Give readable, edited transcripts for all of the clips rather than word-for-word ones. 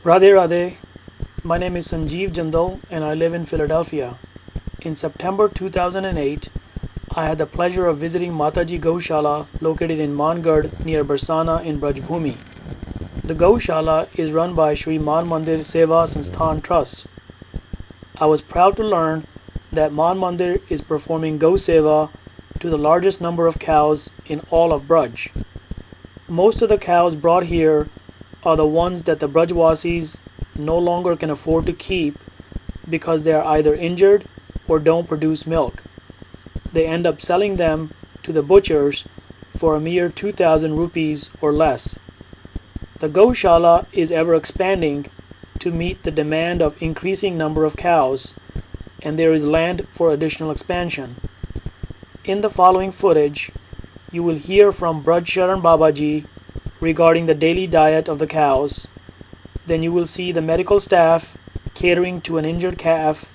Radhe Radhe, my name is Sanjeev Jindal and I live in Philadelphia. In September 2008, I had the pleasure of visiting Mataji Gaushala located in Mangad near Barsana in Brajbhumi. The Gaushala is run by Shri Man Mandir Seva Sansthan Trust. I was proud to learn that Man Mandir is performing Gau Seva to the largest number of cows in all of Braj. Most of the cows brought here are the ones that the Brajwasis no longer can afford to keep because they are either injured or don't produce milk. They end up selling them to the butchers for a mere 2,000 rupees or less. The Gaushala is ever expanding to meet the demand of increasing number of cows, and there is land for additional expansion. In the following footage, you will hear from Braj Sharan Babaji regarding the daily diet of the cows. Then you will see the medical staff catering to an injured calf,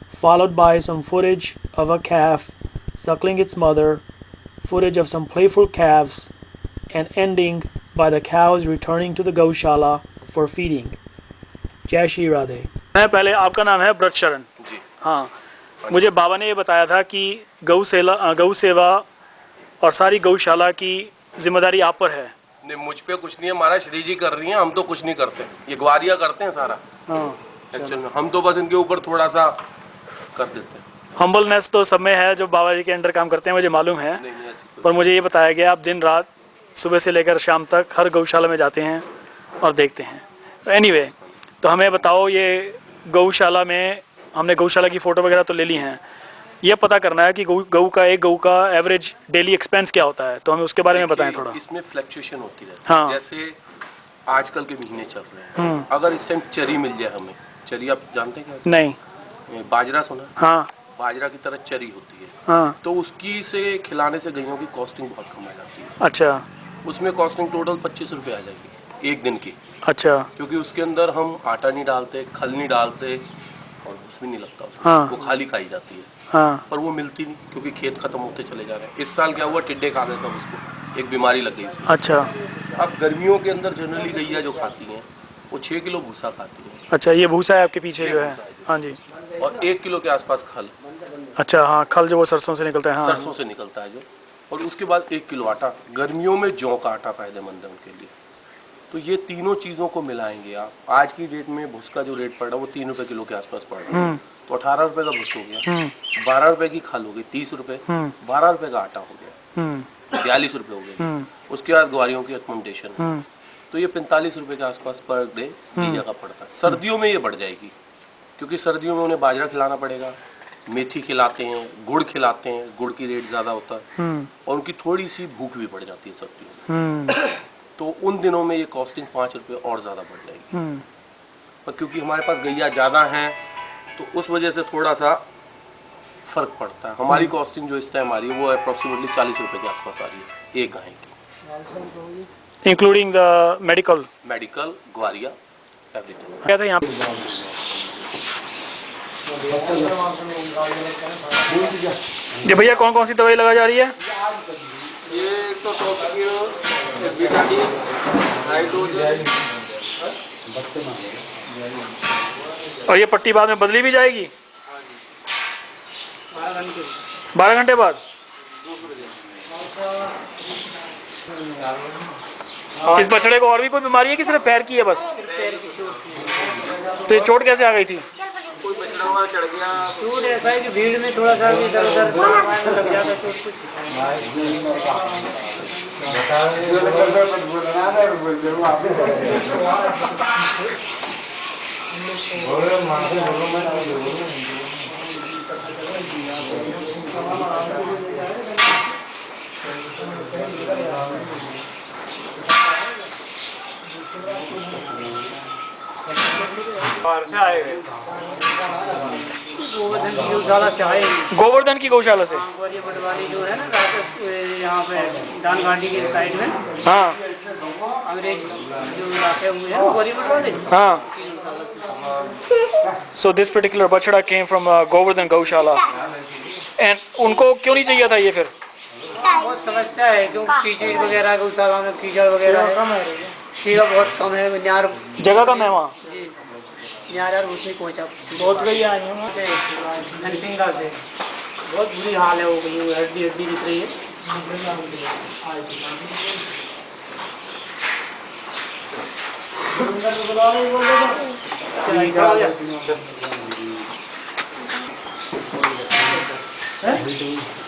followed by some footage of a calf suckling its mother, footage of some playful calves, and ending by the cows returning to the Gaushala for feeding. जय श्री राधे। मैं पहले, आपका नाम है ब्रज शरण जी? हाँ, मुझे बाबा ने ये बताया था कि गौ सेवा और सारी गौशाला की जिम्मेदारी आप पर है। नहीं, मुझ पे कुछ नहीं है, हमारा श्री जी कर रही हैं, हम तो कुछ नहीं करते, ये ग्वारिया करते हैं सारा। हाँ, एक्चुअल में हम तो बस इनके ऊपर थोड़ा सा कर देते हैं। हम्बलनेस तो सब में है जो बाबा जी के अंडर काम करते हैं, मुझे मालूम है। पर मुझे ये बताया गया आप दिन रात सुबह से लेकर शाम तक हर गौशाला में जाते हैं और देखते हैं। एनीवे, तो हमें बताओ, ये गौशाला में हमने गौशाला की फ़ोटो वगैरह तो ले ली हैं, ये पता करना है कि गऊ का एवरेज डेली एक्सपेंस क्या होता है, तो हमें उसके बारे में बताएं थोड़ा। इसमें फ्लक्चुएशन होती है। हाँ। जैसे आजकल के महीने चल रहे हैं, अगर इस टाइम चरी मिल जाए हमें, चरी आप जानते हैं क्या? नहीं। बाजरा सुना? हाँ। बाजरा की तरह चरी होती है। हाँ। तो उसकी से खिलाने से गईयों की कॉस्टिंग बहुत कम आ जाती है। अच्छा। उसमें कॉस्टिंग टोटल 25 रुपये आ जाएगी एक दिन की। अच्छा। क्योंकि उसके अंदर हम आटा नहीं डालते, खल नहीं डालते और उसमें नहीं लगता। हाँ। वो खाली खाई जाती है। हाँ। पर वो मिलती नहीं क्योंकि खेत खत्म होते चले जा रहे हैं। इस साल क्या हुआ, टिड्डे खा गए सब उसको, एक बीमारी लग गई उसको। अच्छा। अब गर्मियों के अंदर जनरली गैया जो खाती हैं वो 6 किलो भूसा खाती है। अच्छा, ये भूसा है आपके पीछे जो है? हाँ जी। और 1 किलो के आसपास खल। अच्छा, हाँ, खल जो वो सरसों से निकलता है। हाँ, सरसों से निकलता है जो। और उसके बाद 1 किलो आटा। गर्मियों में जौ का आटा फायदेमंद है उनके लिए। तो ये तीनों चीज़ों को मिलाएंगे आप, आज की डेट में भूस का जो रेट पड़ रहा है वो 3 रुपये किलो के आसपास पड़ रहा है। तो 18 रुपये का भूस हो गया, 12 रुपये की खल हो गई 30 रुपये, 12 रुपये का आटा हो गया 42 रुपये हो गए। उसके बाद ग्वारियों की अकोमोडेशन, तो ये 45 रुपये के आसपास पर डे दी जगह पड़ता है। सर्दियों में ये बढ़ जाएगी क्योंकि सर्दियों में उन्हें बाजरा खिलाना पड़ेगा, मेथी खिलाते हैं, गुड़ खिलाते हैं, गुड़ की रेट ज़्यादा होता है और उनकी थोड़ी सी भूख भी बढ़ जाती है सर्दियों में। तो उन दिनों में ये कॉस्टिंग 5 रुपये और ज़्यादा बढ़ जाएगी। पर क्योंकि हमारे पास गैया ज़्यादा हैं तो उस वजह से थोड़ा सा फ़र्क पड़ता है। हमारी कॉस्टिंग जो इस टाइम आ रही है वो अप्रॉक्सीमेटली 40 रुपये के आसपास आ रही है एक गाय की, including the medical Gwaria everything. क्या था यहाँ? ये भैया कौन कौन सी दवाई लगाई जा रही है? ये तो विटामिन, हाइड्रोजन। और ये पट्टी बाद में बदली भी जाएगी 12 घंटे बाद? इस बछड़े को और भी कोई बीमारी है कि सिर्फ पैर की है बस? तो ये चोट कैसे आ गई थी? कोई बछड़ा वहाँ चढ़ गया, चोट ऐसा है कि भीड़ में थोड़ा सा इधर उधर लग जाता है चोट कुछ। गोवर्धन की गौशाला से आए। गोवर्धन की गौशाला से? ये बटवाली जो है ना यहाँ पे दान घाटी के साइड में। हाँ। अंग्रेज जो इलाके हुए हैं गोरी बटवाली। हाँ। So this particular बछड़ा came from Govardhan गौशाला। And उनको क्यों नहीं चाहिए था ये फिर? बहुत समस्या है क्योंकि कीचड़ वगैरह गौशाला में कीचड़ वगैरह है, कीड़ा बहुत कम है, जगह कम है वहाँ। यार उसे पहुँचा। बहुत गई आई हैं वहाँ से। धनसिंगा से बहुत बुरी हाल है, हो गई है, हड्डी हड्डी दिख रही है। हैं?